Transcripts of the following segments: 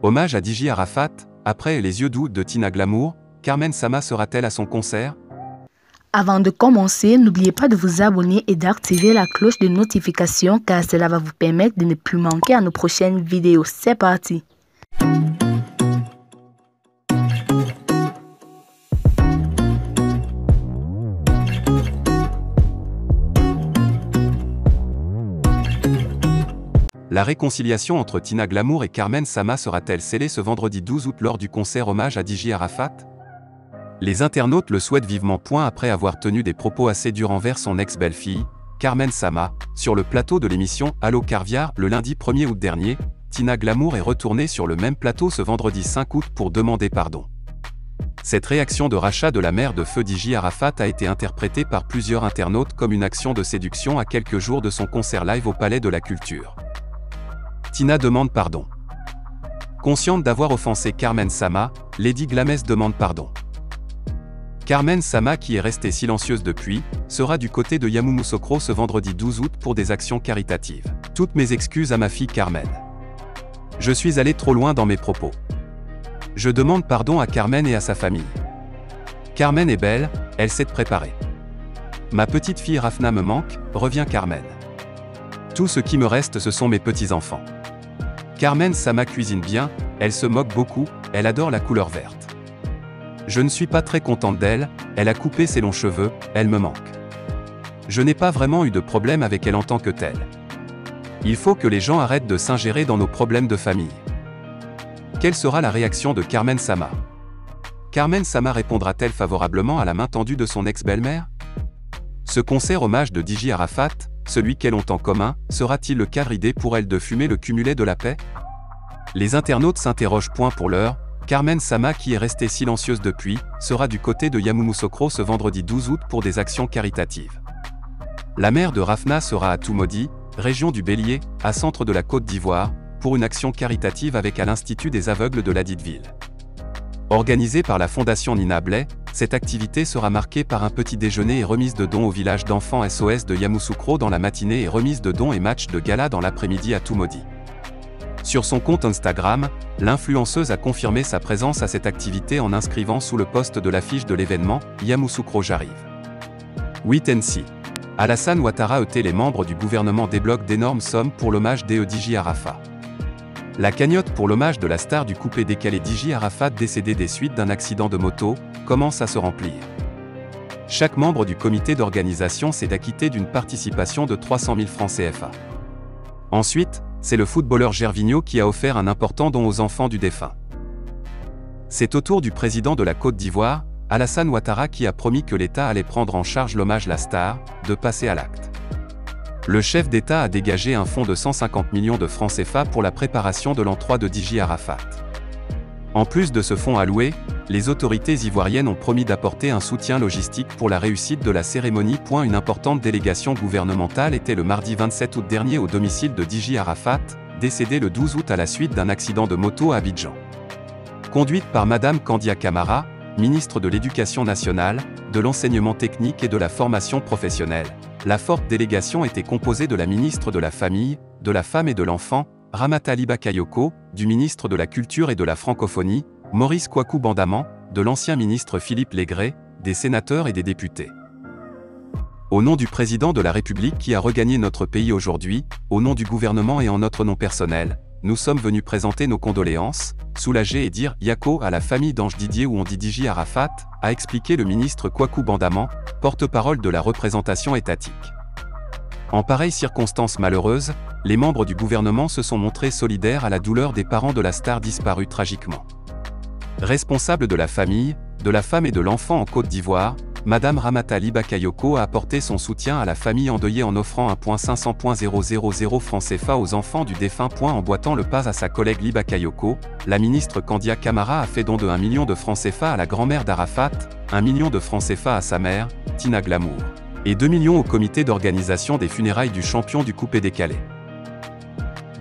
Hommage à Diji Arafat, après Les yeux doux de Tina Glamour, Carmen Sama sera-t-elle à son concert? Avant de commencer, n'oubliez pas de vous abonner et d'activer la cloche de notification car cela va vous permettre de ne plus manquer à nos prochaines vidéos. C'est parti! La réconciliation entre Tina Glamour et Carmen Sama sera-t-elle scellée ce vendredi 12 août lors du concert hommage à Diji Arafat? Les internautes le souhaitent vivement. Après avoir tenu des propos assez durs envers son ex-belle-fille, Carmen Sama, sur le plateau de l'émission Allo Caviar le lundi 1er août dernier, Tina Glamour est retournée sur le même plateau ce vendredi 5 août pour demander pardon. Cette réaction de rachat de la mère de feu Diji Arafat a été interprétée par plusieurs internautes comme une action de séduction à quelques jours de son concert live au Palais de la Culture. Tina demande pardon. Consciente d'avoir offensé Carmen Sama, Lady Glamez demande pardon. Carmen Sama, qui est restée silencieuse depuis, sera du côté de Yamoussoukro ce vendredi 12 août pour des actions caritatives. Toutes mes excuses à ma fille Carmen. Je suis allé trop loin dans mes propos. Je demande pardon à Carmen et à sa famille. Carmen est belle, elle sait préparer. Ma petite fille Rafna me manque, revient Carmen. Tout ce qui me reste, ce sont mes petits-enfants. Carmen Sama cuisine bien, elle se moque beaucoup, elle adore la couleur verte. Je ne suis pas très contente d'elle, elle a coupé ses longs cheveux, elle me manque. Je n'ai pas vraiment eu de problème avec elle en tant que telle. Il faut que les gens arrêtent de s'ingérer dans nos problèmes de famille. Quelle sera la réaction de Carmen Sama? Carmen Sama répondra-t-elle favorablement à la main tendue de son ex-belle-mère? Ce concert hommage de Diji Arafat, celui qu'elles ont en commun, sera-t-il le cadre idée pour elle de fumer le cumulet de la paix? Les internautes s'interrogent. Pour l'heure, Carmen Sama, qui est restée silencieuse depuis, sera du côté de Yamoussoukro ce vendredi 12 août pour des actions caritatives. La mère de Rafna sera à Toumoudi, région du Bélier, à centre de la Côte d'Ivoire, pour une action caritative avec à l'Institut des aveugles de ladite ville. Organisée par la Fondation Nina Blais, cette activité sera marquée par un petit déjeuner et remise de dons au village d'enfants SOS de Yamoussoukro dans la matinée et remise de dons et match de gala dans l'après-midi à Toumoudi. Sur son compte Instagram, l'influenceuse a confirmé sa présence à cette activité en inscrivant sous le post de l'affiche de l'événement « Yamoussoukro j'arrive ». Wait and see. Alassane Ouattara et les membres du gouvernement débloquent d'énormes sommes pour l'hommage de Diji Arafat. La cagnotte pour l'hommage de la star du coupé-décalé Diji Arafat décédé des suites d'un accident de moto commence à se remplir. Chaque membre du comité d'organisation s'est acquitté d'une participation de 300 000 francs CFA. Ensuite, c'est le footballeur Gervinho qui a offert un important don aux enfants du défunt. C'est au tour du président de la Côte d'Ivoire, Alassane Ouattara, qui a promis que l'État allait prendre en charge l'hommage la star, de passer à l'acte. Le chef d'État a dégagé un fonds de 150 millions de francs CFA pour la préparation de l'an 3 de Diji Arafat. En plus de ce fonds alloué, les autorités ivoiriennes ont promis d'apporter un soutien logistique pour la réussite de la cérémonie. Une importante délégation gouvernementale était le mardi 27 août dernier au domicile de Diji Arafat, décédé le 12 août à la suite d'un accident de moto à Abidjan. Conduite par Madame Kandia Camara, ministre de l'Éducation nationale, de l'enseignement technique et de la formation professionnelle, la forte délégation était composée de la ministre de la Famille, de la Femme et de l'Enfant, Ramata Liba Kayoko, du ministre de la Culture et de la Francophonie, Maurice Kwaku Bandaman, de l'ancien ministre Philippe Légré, des sénateurs et des députés. Au nom du président de la République qui a regagné notre pays aujourd'hui, au nom du gouvernement et en notre nom personnel, nous sommes venus présenter nos condoléances, soulager et dire Yako à la famille d'Ange Didier ou on dit Diji Arafat, a expliqué le ministre Kwaku Bandaman, porte-parole de la représentation étatique. En pareille circonstance malheureuse, les membres du gouvernement se sont montrés solidaires à la douleur des parents de la star disparue tragiquement. Responsable de la famille, de la femme et de l'enfant en Côte d'Ivoire, Madame Ramata Liba Kayoko a apporté son soutien à la famille endeuillée en offrant 1.500.000 francs CFA aux enfants du défunt. Emboîtant le pas à sa collègue Liba Kayoko, la ministre Kandia Camara a fait don de 1 million de francs CFA à la grand-mère d'Arafat, 1 million de francs CFA à sa mère, Tina Glamour, et 2 millions au comité d'organisation des funérailles du champion du coupé-décalé.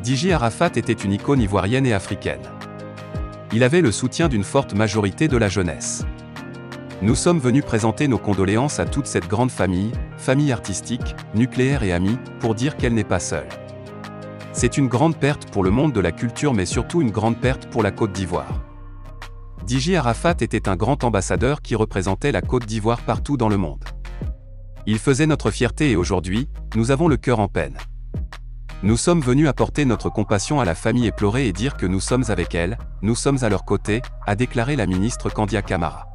Diji Arafat était une icône ivoirienne et africaine. Il avait le soutien d'une forte majorité de la jeunesse. Nous sommes venus présenter nos condoléances à toute cette grande famille, famille artistique, nucléaire et amie, pour dire qu'elle n'est pas seule. C'est une grande perte pour le monde de la culture mais surtout une grande perte pour la Côte d'Ivoire. Dj Arafat était un grand ambassadeur qui représentait la Côte d'Ivoire partout dans le monde. Il faisait notre fierté et aujourd'hui, nous avons le cœur en peine. Nous sommes venus apporter notre compassion à la famille éplorée et dire que nous sommes avec elle, nous sommes à leur côté, a déclaré la ministre Kandia Camara.